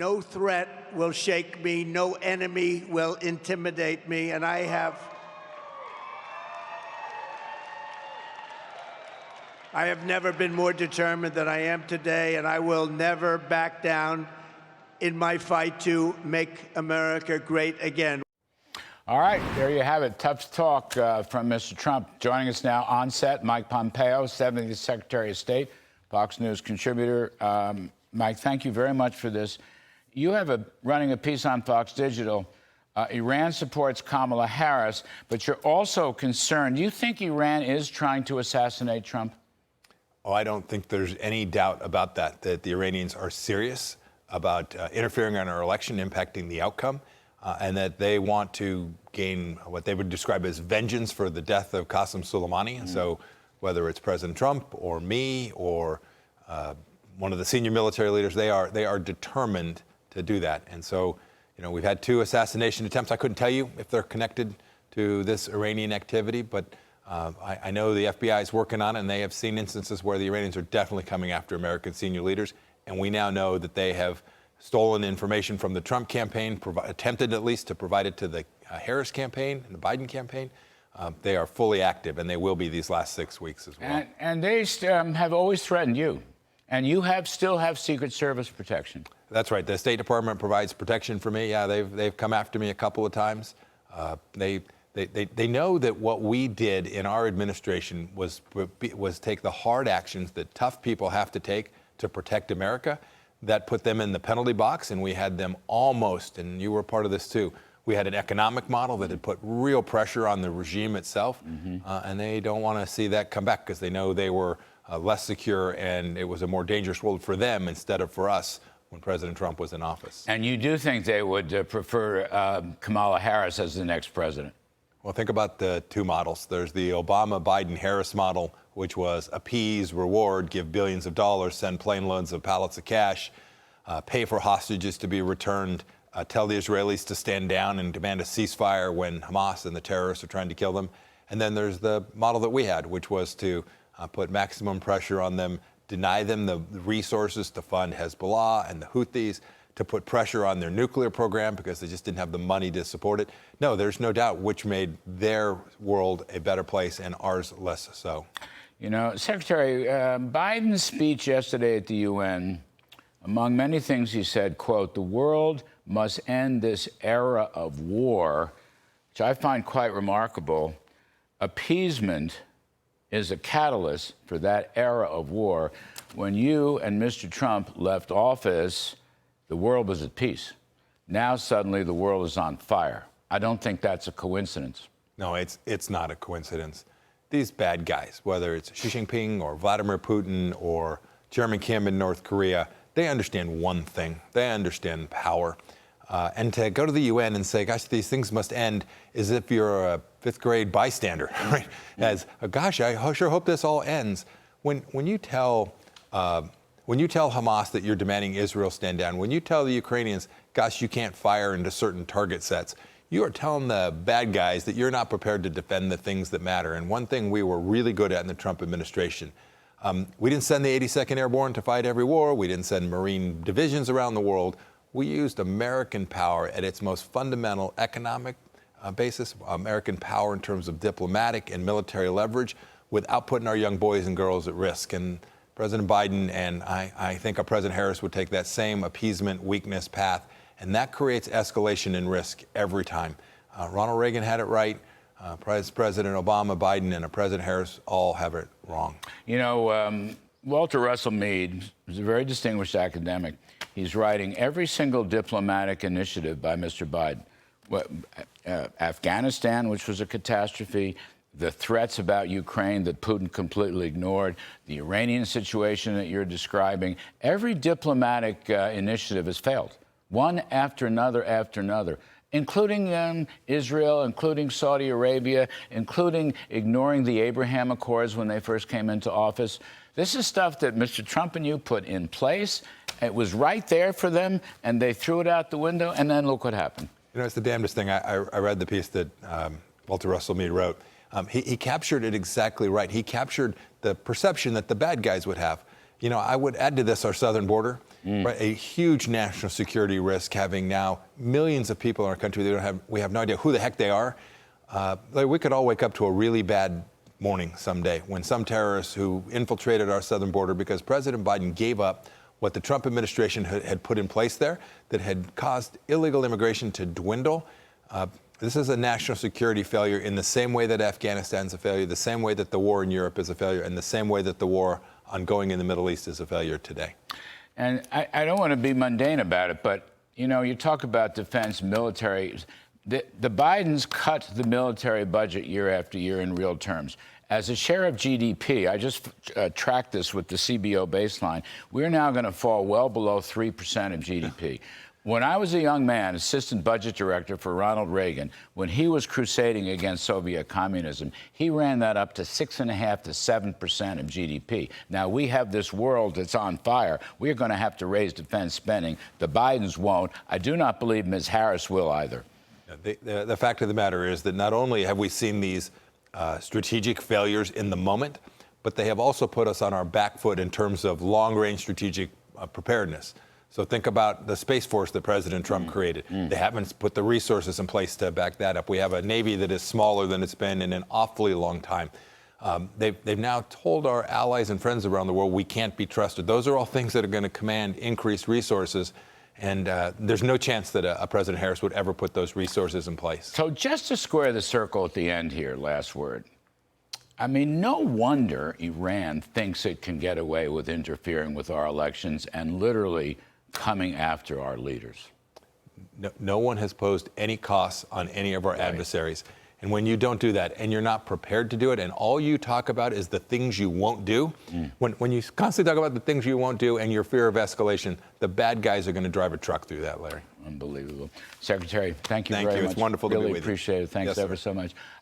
No threat will shake me. No enemy will intimidate me. And I have never been more determined than I am today, and I will never back down in my fight to make America great again. All right, there you have it. Tough talk from Mr. Trump. Joining us now on set, Mike Pompeo, 70th Secretary of State, Fox News contributor. Mike, thank you very much for this. You have running a piece on Fox Digital. Iran supports Kamala Harris, but you're also concerned. Do you think Iran is trying to assassinate Trump? Oh, I don't think there's any doubt about that the Iranians are serious about interfering in our election, impacting the outcome, and that they want to gain what they would describe as vengeance for the death of Qasem Soleimani. And so whether it's President Trump or me or one of the senior military leaders, they are determined to do that. And so, you know, we've had 2 assassination attempts. I couldn't tell you if they're connected to this Iranian activity, but I know the FBI is working on it, and they have seen instances where the Iranians are definitely coming after American senior leaders. And we now know that they have stolen information from the Trump campaign, attempted at least to provide it to the Harris campaign and the Biden campaign. They are fully active, and they will be these last 6 weeks as well. And they have always threatened you. And you still have Secret Service protection. That's right. The State Department provides protection for me. Yeah, they've come after me a couple of times. They know that what we did in our administration was take the hard actions that tough people have to take to protect America. That put them in the penalty box, and we had them almost, and you were part of this too, we had an economic model that had put real pressure on the regime itself, and they don't want to see that come back because they know they were less secure, and it was a more dangerous world for them instead of for us when President Trump was in office. And you do think they would prefer Kamala Harris as the next president? Well, think about the 2 models. There's the Obama-Biden-Harris model, which was appease, reward, give billions of dollars, send plane loads of pallets of cash, pay for hostages to be returned, tell the Israelis to stand down and demand a ceasefire when Hamas and the terrorists are trying to kill them. And then there's the model that we had, which was to put maximum pressure on them, deny them the resources to fund Hezbollah and the Houthis, to put pressure on their nuclear program because they just didn't have the money to support it. No, there's no doubt which made their world a better place and ours less so. You know, Secretary, Biden's speech yesterday at the UN, among many things he said, quote, "The world must end this era of war," which I find quite remarkable. Appeasement is a catalyst for that era of war. When you and Mr. Trump left office, the world was at peace. Now suddenly the world is on fire. I don't think that's a coincidence. No, it's not a coincidence. These bad guys, whether it's Xi Jinping or Vladimir Putin or Chairman Kim in North Korea, they understand one thing. They understand power. And to go to the UN and say, gosh, these things must end, as if you're a 5th grade bystander, right? As, gosh, I sure hope this all ends. When you tell Hamas that you're demanding Israel stand down, when you tell the Ukrainians, gosh, you can't fire into certain target sets, you are telling the bad guys that you're not prepared to defend the things that matter. And one thing we were really good at in the Trump administration, we didn't send the 82nd Airborne to fight every war. We didn't send Marine divisions around the world. We used American power at its most fundamental economic basis, American power in terms of diplomatic and military leverage, without putting our young boys and girls at risk. And President Biden and I think President Harris would take that same appeasement, weakness path, and that creates escalation and risk every time. Ronald Reagan had it right. President Obama, Biden, and President Harris all have it wrong. You know, Walter Russell Mead is a very distinguished academic. He's writing every single diplomatic initiative by Mr. Biden. Afghanistan, which was a catastrophe, the threats about Ukraine that Putin completely ignored, the Iranian situation that you're describing, every diplomatic initiative has failed, one after another, including Israel, including Saudi Arabia, including ignoring the Abraham Accords when they first came into office. This is stuff that Mr. Trump and you put in place. It was right there for them, and they threw it out the window, and then look what happened. You know, it's the damnedest thing. I read the piece that Walter Russell Mead wrote. He captured it exactly right. He captured the perception that the bad guys would have. You know, I would add to this our southern border. right? A huge national security risk, having now millions of people in our country we have no idea who the heck they are. Like, we could all wake up to a really bad morning someday when some terrorists who infiltrated our southern border because President Biden gave up what the Trump administration had put in place there that had caused illegal immigration to dwindle. This is a national security failure in the same way that Afghanistan's a failure, the same way that the war in Europe is a failure, and the same way that the war ongoing in the Middle East is a failure today. And I don't want to be mundane about it, but, you know, you talk about defense, military. The Bidens cut the military budget year after year in real terms. As a share of GDP, I just tracked this with the CBO baseline, we're now going to fall well below 3% of GDP. When I was a young man, assistant budget director for Ronald Reagan, when he was crusading against Soviet communism, he ran that up to 6.5% to 7% of GDP. Now, we have this world that's on fire. We're going to have to raise defense spending. The Bidens won't. I do not believe Ms. Harris will either. The fact of the matter is that not only have we seen these strategic failures in the moment, but they have also put us on our back foot in terms of long-range strategic preparedness. So think about the Space Force that President Trump created. They haven't put the resources in place to back that up. We have a Navy that is smaller than it's been in an awfully long time. They've now told our allies and friends around the world we can't be trusted. Those are all things that are going to command increased resources. And there's no chance that a President Harris would ever put those resources in place. So just to square the circle at the end here, last word. I mean, no wonder Iran thinks it can get away with interfering with our elections and literally coming after our leaders. No one has posed any costs on any of our adversaries. And when you don't do that and you're not prepared to do it and all you talk about is the things you won't do, when you constantly talk about the things you won't do and your fear of escalation, the bad guys are going to drive a truck through that, Larry. Unbelievable. Secretary, thank you very much. Thank you. It's wonderful to be with you. Really appreciate it. Thanks Yes, ever sir. so much.